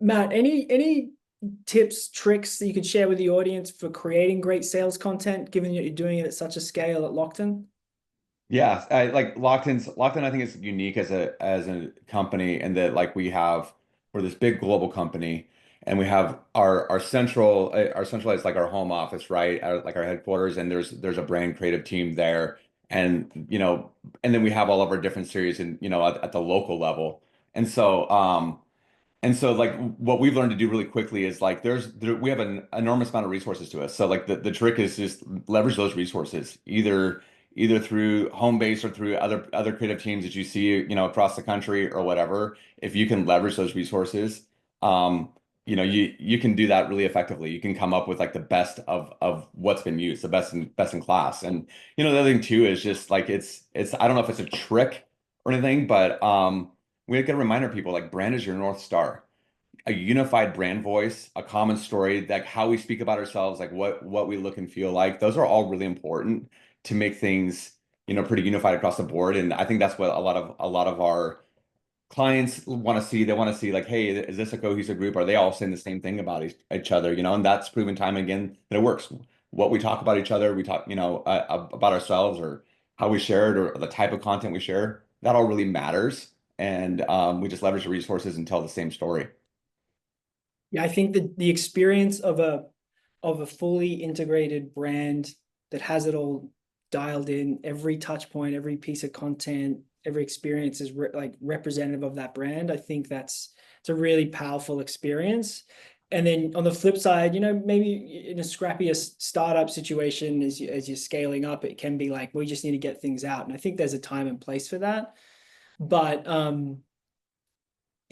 Matt, any tips, tricks that you could share with the audience for creating great sales content, given that you're doing it at such a scale at Lockton? Yeah, I like Lockton I think is unique as a company and that like we're this big global company and we have our centralized like our home office, right? Like our headquarters, and there's a brand creative team there, and and then we have all of our different series and at the local level. And so like what we've learned to do really quickly is like we have an enormous amount of resources to us. So like the trick is just leverage those resources either through home base or through other creative teams that you see, across the country or whatever. If you can leverage those resources, you can do that really effectively. You can come up with like the best of what's been used, the best in class. And the other thing too is just like it's I don't know if it's a trick or anything, but we got to remind people like brand is your North Star. A unified brand voice, a common story, like how we speak about ourselves, like what we look and feel like. Those are all really important to make things, pretty unified across the board. And I think that's what a lot of our clients want to see. They want to see like, hey, is this a cohesive group? Are they all saying the same thing about each other? And that's proven time and again that it works. What we talk about each other, we talk, about ourselves or how we share it or the type of content we share, that all really matters. And we just leverage the resources and tell the same story. Yeah, I think that the experience of a fully integrated brand that has it all dialed in, every touch point, every piece of content, every experience is like representative of that brand. I think it's a really powerful experience. And then on the flip side, maybe in a scrappier startup situation as you're scaling up, it can be like we just need to get things out. And I think there's a time and place for that. But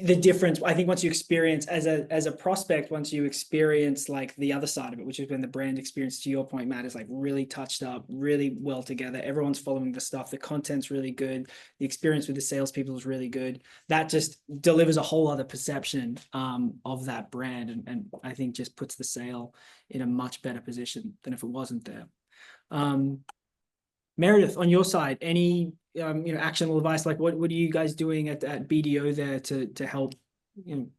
the difference, I think, once you experience as a prospect, once you experience like the other side of it, which is when the brand experience, to your point, Matt, is like really touched up, really well together. Everyone's following the stuff. The content's really good. The experience with the salespeople is really good. That just delivers a whole other perception of that brand, and I think just puts the sale in a much better position than if it wasn't there. Um, Meredith, on your side, any actionable advice? Like what are you guys doing at BDO there to help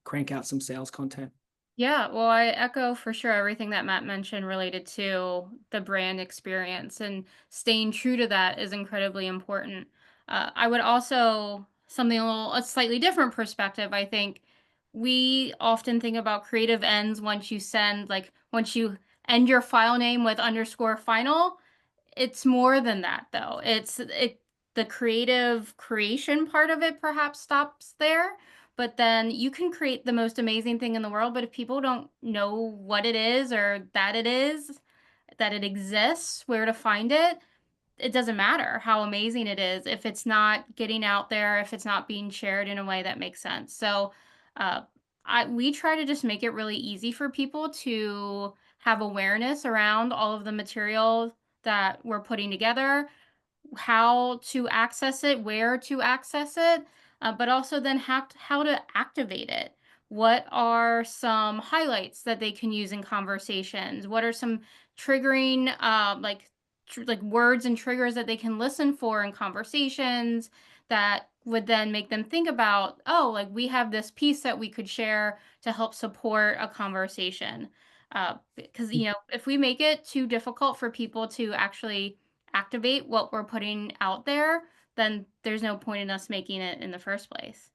crank out some sales content? Yeah, well, I echo for sure everything that Matt mentioned related to the brand experience, and staying true to that is incredibly important. I would also something a slightly different perspective. I think we often think about creative ends once you end your file name with underscore final. It's more than that though. The creative creation part of it perhaps stops there, but then you can create the most amazing thing in the world, but if people don't know what it is or that it exists, where to find it, it doesn't matter how amazing it is if it's not getting out there, if it's not being shared in a way that makes sense. So, uh, we try to just make it really easy for people to have awareness around all of the material that we're putting together, how to access it, where to access it, but also then how to activate it. What are some highlights that they can use in conversations? What are some triggering, like words and triggers that they can listen for in conversations that would then make them think about, oh, like we have this piece that we could share to help support a conversation. Because if we make it too difficult for people to actually activate what we're putting out there, then there's no point in us making it in the first place.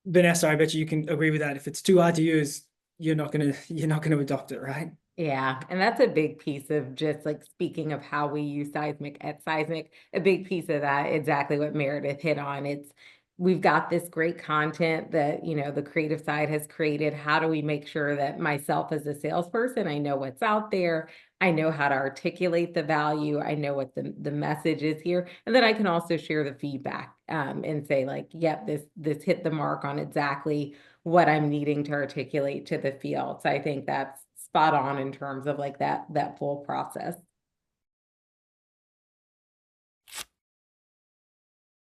Vanessa, I bet you can agree with that. If it's too hard to use, you're not gonna adopt it, right? Yeah, and that's a big piece of just like speaking of how we use Seismic at Seismic. A big piece of that, exactly what Meredith hit on. We've got this great content that, the creative side has created. How do we make sure that myself as a salesperson, I know what's out there, I know how to articulate the value, I know what the message is here, and then I can also share the feedback and say like, yep, this hit the mark on exactly what I'm needing to articulate to the field. So I think that's spot on in terms of like that full process.